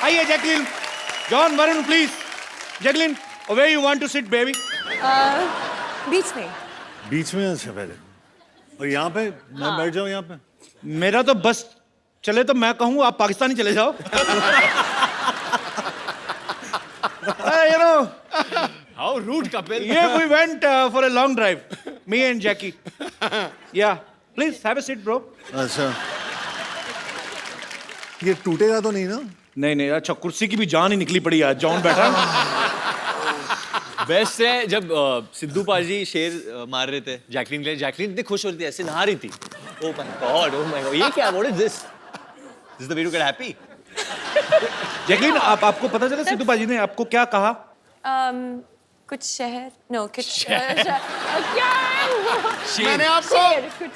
आइए Jacqueline, John, Varun please. Jacqueline, where you want to sit baby? बीच में। बीच में अच्छा पहले और यहाँ पे मैं बैठ जाऊँ यहाँ पे। मेरा तो बस चले तो मैं कहूँ आप पाकिस्तानी चले जाओ। You know, How rude, Kapil. yeah, we went for a long drive, me and Jackie. Yeah, please have a seat, bro. अच्छा ये टूटेगा तो नहीं ना? नहीं नहीं, अच्छा कुर्सी की भी जान ही निकली पड़ी आज। जॉन बैठा। बेस्ट है जब सिद्धू पाजी शेर मार रहे थे जैकलिन के लिए, जैकलिन इतनी खुश हो रही थी, ऐसे नहा रही थी। Oh my God, ये क्या? What is this? This is the way to get happy. Jacqueline, आपको पता चला सिद्धू पाजी ने आपको क्या कहा? कुछ शहर, नो कुछ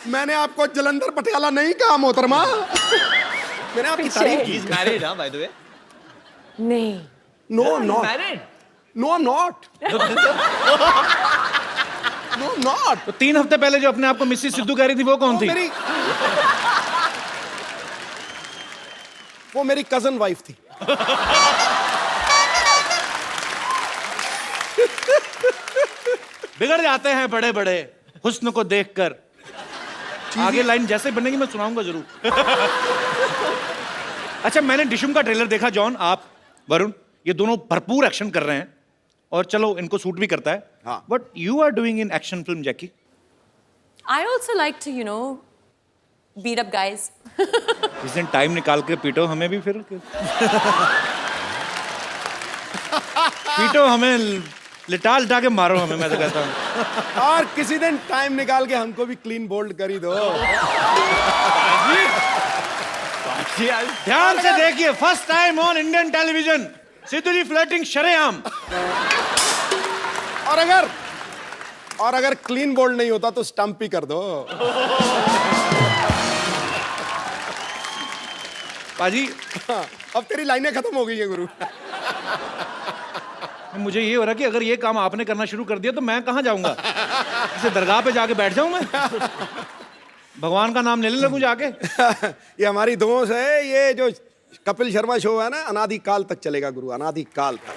मैंने आपको जलंधर पटियाला नहीं कहा मोहतरमा। मैंने आपकी तारीफ की। He's married, huh, by the way. नहीं। No, I'm not. Married. No, I'm not. No, I'm not. तो 3 हफ्ते पहले जो अपने आप को मिसेस सिद्धू कह रही थी वो कौन थी? वो मेरी कजन वाइफ थी। बिगड़ जाते हैं बड़े बड़े हुस्न को देखकर। आगे लाइन जैसे बनेगी मैं सुनाऊंगा जरूर। अच्छा, मैंने डिशुम का ट्रेलर देखा। जॉन, आप, वरुण, ये दोनों भरपूर एक्शन कर रहे हैं और चलो इनको सूट भी करता है। हाँ। What you are doing in action film, Jackie? I also like to, you know, beat up guys. इस दिन टाइम निकाल के पीटो हमें भी फिर। पीटो हमें, लिटा लिटा के मारो हमें, मैं तो कहता हूँ। और किसी दिन टाइम निकाल के हमको भी क्लीन बोल्ड कर ही दो। ध्यान से देखिए, first time on Indian television, Sidhu ji flirting शरेआम। और अगर क्लीन बोल्ड नहीं होता तो स्टंप ही कर दो। पाजी, अब तेरी लाइनें खत्म हो गई है गुरु। मुझे ये हो रहा कि अगर ये काम आपने करना शुरू कर दिया तो मैं कहाँ जाऊंगा? इसे दरगाह पे जाके बैठ जाऊं मैं? भगवान का नाम लेने लगूं जाके? ये हमारी दोस्त है, ये जो कपिल शर्मा शो है ना, अनादि काल तक चलेगा गुरु, अनादि काल तक।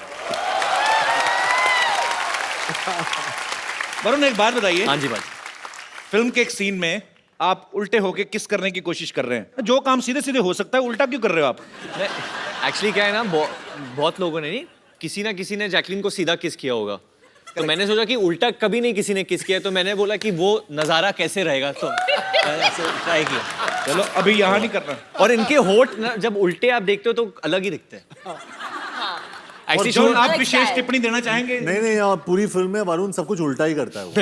वरुण, एक बात बताइए। हाँ जी भाई। फिल्म के एक सीन में आप उल्टे होके किस करने की कोशिश कर रहे हैं? जो काम सीधे सीधे हो सकता है उल्टा क्यों कर रहे हो आप? एक्चुअली क्या है ना, बहुत लोगों ने नहीं, किसी ना किसी ने जैकलिन को सीधा किस किया होगा, तो मैंने सोचा कि उल्टा कभी नहीं किसी ने किस किया, तो मैंने बोला कि वो नजारा कैसे रहेगा, तो ट्राई किया। चलो अभी यहाँ नहीं करना। और इनके होठ ना जब उल्टे आप देखते हो तो अलग ही दिखते हैं। और जॉन, आप विशेष टिप्पणी देना चाहेंगे? नहीं यार, पूरी फिल्म में वरुण सब कुछ उल्टा ही करता है वो।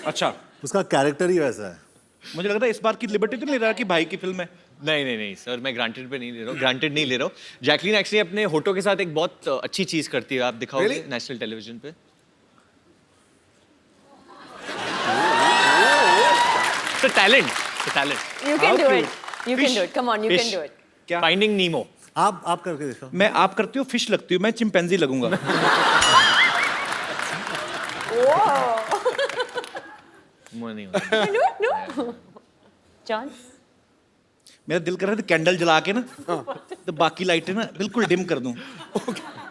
अच्छा, उसका कैरेक्टर ही वैसा है। मुझे लगता है इस बार की लिबर्टी तो नहीं ले रहा कि भाई की फिल्म है। नहीं सर, मैं ग्रांटेड नहीं ले रहा हूँ। जैकलिन एक्चुअली अपने होठों के साथ एक बहुत अच्छी चीज करती है, आप दिखाओगे नेशनल टेलीविजन पे। It's a talent. You can do it. You can do it. Come on, you can do it. क्या? Finding Nemo. आप करके देखो। मैं आप करती हूँ, फिश लगती हूँ, मैं चिंपैंजी लगूंगा। नहीं होता। No, no. John? मेरा दिल कर रहा है कैंडल जला के ना तो बाकी लाइटें ना बिल्कुल डिम कर दूं,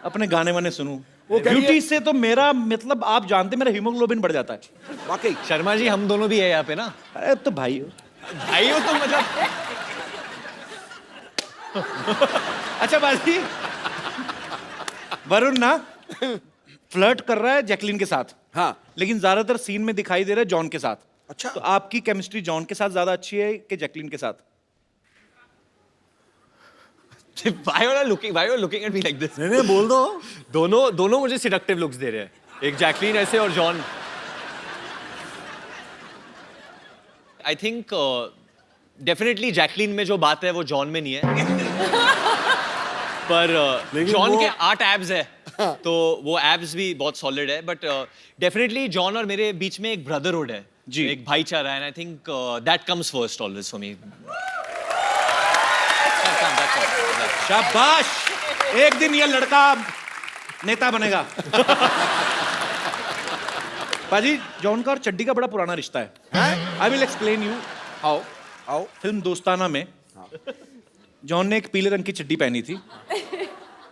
अपने गाने वाने सुनूं। ब्यूटी से तो मेरा मतलब आप जानते, मेरा हीमोग्लोबिन बढ़ जाता है। वाकई शर्मा जी, हम दोनों भी है यहाँ पे ना। अरे तो भाई हो। भाई हो तो मतलब। अच्छा बाजी, वरुण ना फ्लर्ट कर रहा है जैकलिन के साथ। हाँ। लेकिन ज्यादातर सीन में दिखाई दे रहा है जॉन के साथ। अच्छा। तो आपकी केमिस्ट्री जॉन के साथ ज्यादा अच्छी है कि जैकलिन के साथ? Why are you looking at me like this? नहीं बोल दो। दोनों मुझे सिडक्टिव लुक्स दे रहे हैं, एक जैकलिन ऐसे और John. I think definitely Jacqueline में जो बात है वो जॉन में नहीं है। पर जॉन के 8 एब्स है, तो वो एब्स भी बहुत सॉलिड है। बट डेफिनेटली जॉन और मेरे बीच में एक ब्रदरहुड है जी, एक भाईचारा है। And I think that comes first always for me. शाबाश, एक दिन ये लड़का नेता बनेगा। पाजी, जॉन का और चड्डी का बड़ा पुराना रिश्ता है। I will explain you how. Film दोस्ताना में जॉन ने एक पीले रंग की चड्डी पहनी थी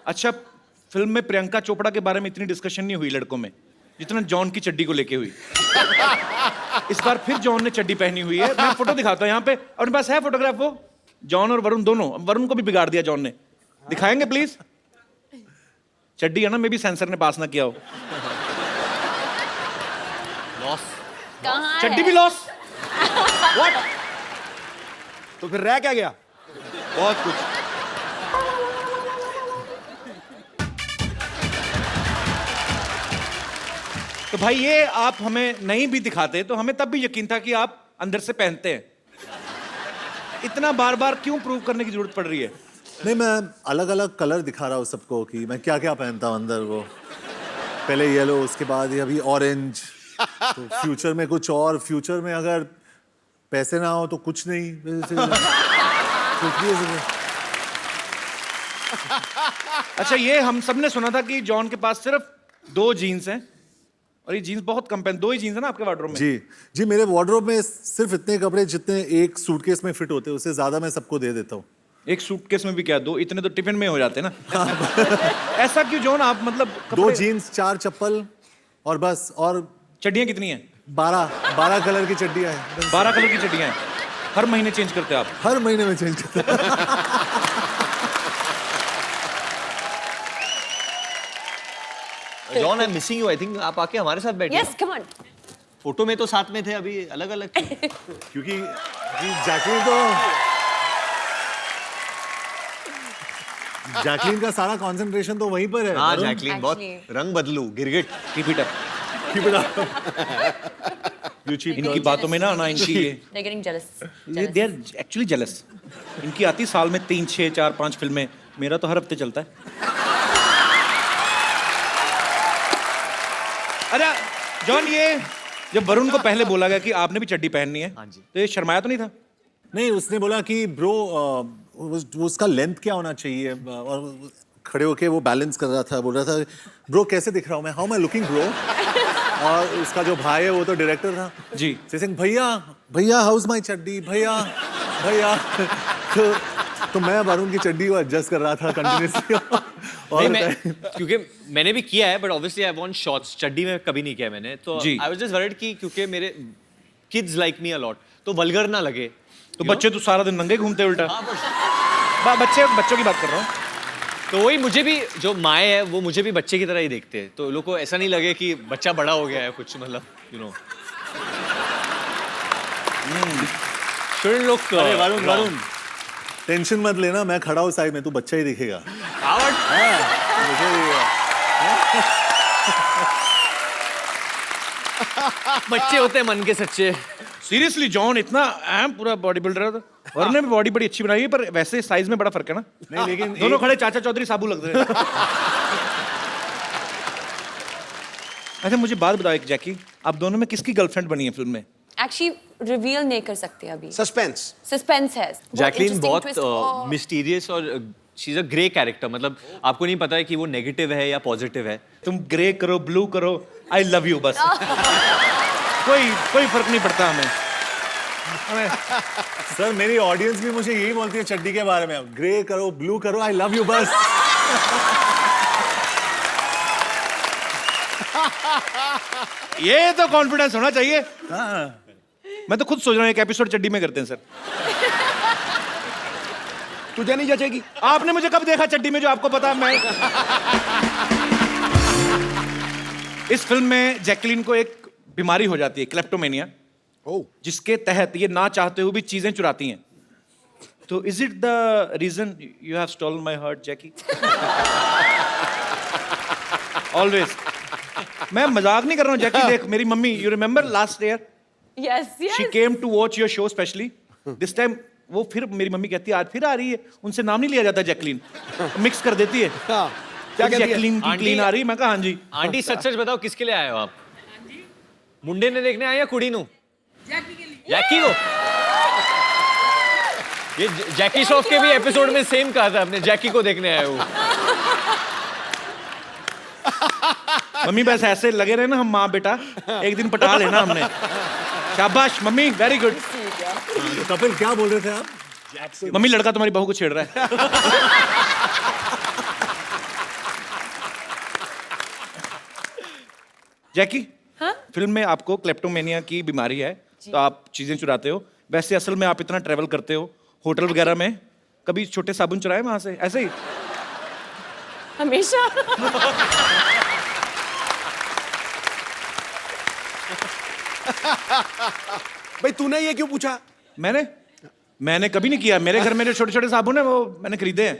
अच्छा फिल्म में प्रियंका चोपड़ा के बारे में इतनी डिस्कशन नहीं हुई लड़कों में जितना जॉन की चड्डी को लेके हुई। इस बार फिर जॉन ने चड्डी पहनी हुई है। मैं फोटो दिखाता हूँ यहाँ पे, और मेरे पास है फोटोग्राफ वो, जॉन और वरुण दोनों। वरुण को भी बिगाड़ दिया जॉन ने। दिखाएंगे प्लीज? चड्डी है ना, मे भी सेंसर ने पास ना किया हो। लॉस। कहाँ चड्डी है? भी लॉस। तो फिर रह क्या गया? बहुत कुछ। तो भाई ये आप हमें नहीं भी दिखाते तो हमें तब भी यकीन था कि आप अंदर से पहनते हैं। इतना बार बार क्यों प्रूव करने की जरूरत पड़ रही है? नहीं, मैं अलग अलग कलर दिखा रहा हूँ सबको कि मैं क्या क्या पहनता हूँ अंदर। वो पहले येलो, उसके बाद ये अभी ऑरेंज, तो फ्यूचर में कुछ और। फ्यूचर में अगर पैसे ना हो तो कुछ नहीं। कुछ भी हो सकता है। अच्छा ये हम सब ने सुना था कि जॉन के पास सिर्फ 2 जीन्स हैं, और ये जीन्स बहुत कम पहन। 2 ही जीन्स है ना आपके वार्डरोब में? जी, मेरे वार्डरोब में सिर्फ इतने कपड़े जितने एक सूटकेस में फिट होते हैं, उससे ज्यादा मैं सबको दे देता हूँ। एक सूटकेस में भी क्या 2? इतने तो टिफिन में हो जाते हैं ना। ऐसा क्यों जॉन? आप मतलब 2 जीन्स, 4 चप्पल और बस। और चड्डियां कितनी हैं? 12 कलर की चड्डियां हैं। 12 कलर की चड्डियां हैं। हर महीने चेंज करते हैं आप? हर महीने में चेंज करता हूं। John I am missing you. I think आप आके हमारे साथ बैठे। Yes, come on. फोटो में तो साथ में थे, अभी अलग अलग। क्योंकि जी जैकलीन का सारा कंसंट्रेशन तो वहीं पर है। हाँ जैकलीन बहुत Actually. रंग बदलू, गिरगिट। Keep it up. इनकी बातों में ना इनकी They're getting jealous. ये दे आर एक्चुअली जेलस। इनकी आती साल में 3, 6, 4, 5 फिल्में। मेरा तो हर हफ्ते चलता है। अच्छा जॉन, ये जब वरुण को पहले बोला गया कि आपने भी चड्डी पहननी है, हाँ जी। तो ये शर्माया तो नहीं था? नहीं, उसने बोला कि ब्रो उसका लेंथ क्या होना चाहिए, और खड़े होके वो बैलेंस कर रहा था। बोल रहा था ब्रो कैसे दिख रहा हूँ मैं, हाउ मैं लुकिंग ब्रो। और उसका जो भाई है वो तो डायरेक्टर था जी। सिंह, भैया हाउस माई चड्डी, भैया। तो मैं वरुण की चड्डी को एडजस्ट कर रहा था कंटिन्यूअसली। नहीं, मैं क्योंकि मैंने भी किया है, but obviously I want shorts. चड्डी में कभी नहीं किया मैंने, तो जी। आई वाज जस्ट वरीड कि क्योंकि मेरे kids like me a lot, तो वल्गर ना लगे। तो बच्चे तो सारा दिन नंगे घूमते हैं उल्टा। हाँ, बच्चों की बात कर रहा हूँ। तो वही, मुझे भी जो माए है वो मुझे भी बच्चे की तरह ही देखते हैं, तो लोग को ऐसा नहीं लगे कि बच्चा बड़ा हो गया है कुछ, मतलब यू नो। अरे वरुण टेंशन मत लेना, मैं खड़ा हूँ साइड में, तू बच्चा ही दिखेगा। बच्चे होते हैं मन के सच्चे। सीरियसली जॉन इतना अहम पूरा बॉडी बिल्डर था। वरुण ने भी बॉडी बड़ी अच्छी बनाई है, पर वैसे साइज में बड़ा फर्क है ना। नहीं, लेकिन दोनों खड़े चाचा चौधरी साबू लग रहे हैं। अच्छा मुझे बात बताओ एक, जैकी आप दोनों में किसकी गर्लफ्रेंड बनी है फिल्म में? Actually, reveal नहीं कर सकते अभी. सस्पेंस. Suspense है. जैकलीन बहुत twist. Oh. मिस्टीरियस और she is a grey character, मतलब आपको नहीं पता है कि वो नेगेटिव है या पॉजिटिव है। तुम ग्रे करो, ब्लू करो, आई लव यू बस। कोई फर्क नहीं पड़ता हमें। सर मेरी ऑडियंस भी मुझे यही बोलती है चड्डी के बारे में, ग्रे करो, ब्लू करो, आई लव यू बस। ये तो कॉन्फिडेंस होना चाहिए। मैं तो खुद सोच रहा हूँ एक एपिसोड चड्डी में करते हैं सर। तुझे नहीं जचेगी। आपने मुझे कब देखा चड्डी में जो आपको पता? मैं इस फिल्म में जैकलीन को एक बीमारी हो जाती है, क्लेप्टोमेनिया, जिसके तहत ये ना चाहते हुए भी चीजें चुराती हैं। तो is it the reason you have stolen my heart Jackie? Always. मैं मजाक नहीं कर रहा हूँ जैकी, देख मेरी mummy, you remember last year Yes, yes. She came to watch your show specially. This time वो फिर मेरी मम्मी कहती है आज फिर आ रही है, उनसे नाम नहीं लिया जाता जैकलीन, मिक्स कर देती है। क्या कहती है? जैकलीन की क्लीन आ रही, मैं कहा हाँ जी। आंटी सच सच बताओ किसके लिए आए हो आप? मुंडे ने देखने आए या कुड़ी नु? जैकी को। ये जैकी श्रॉफ के भी एपिसोड में सेम कहा था आपने, जैकी को देखने आए हो। मम्मी बस ऐसे लगे रहे ना हम माँ बेटा, एक दिन पटा लेना हमने। शाबाश मम्मी, वेरी गुड। कपिल क्या बोल रहे थे आप? मम्मी लड़का तुम्हारी बहू को छेड़ रहा है। जैकी हाँ? फिल्म में आपको क्लेप्टोमेनिया की बीमारी है, तो आप चीजें चुराते हो। वैसे असल में आप इतना ट्रेवल करते हो होटल वगैरह में, कभी छोटे साबुन चुराए वहां से ऐसे ही? हमेशा। भाई तूने ये क्यों पूछा? मैंने कभी नहीं किया। मेरे घर में जो छोटे छोटे साबुन है वो मैंने खरीदे हैं।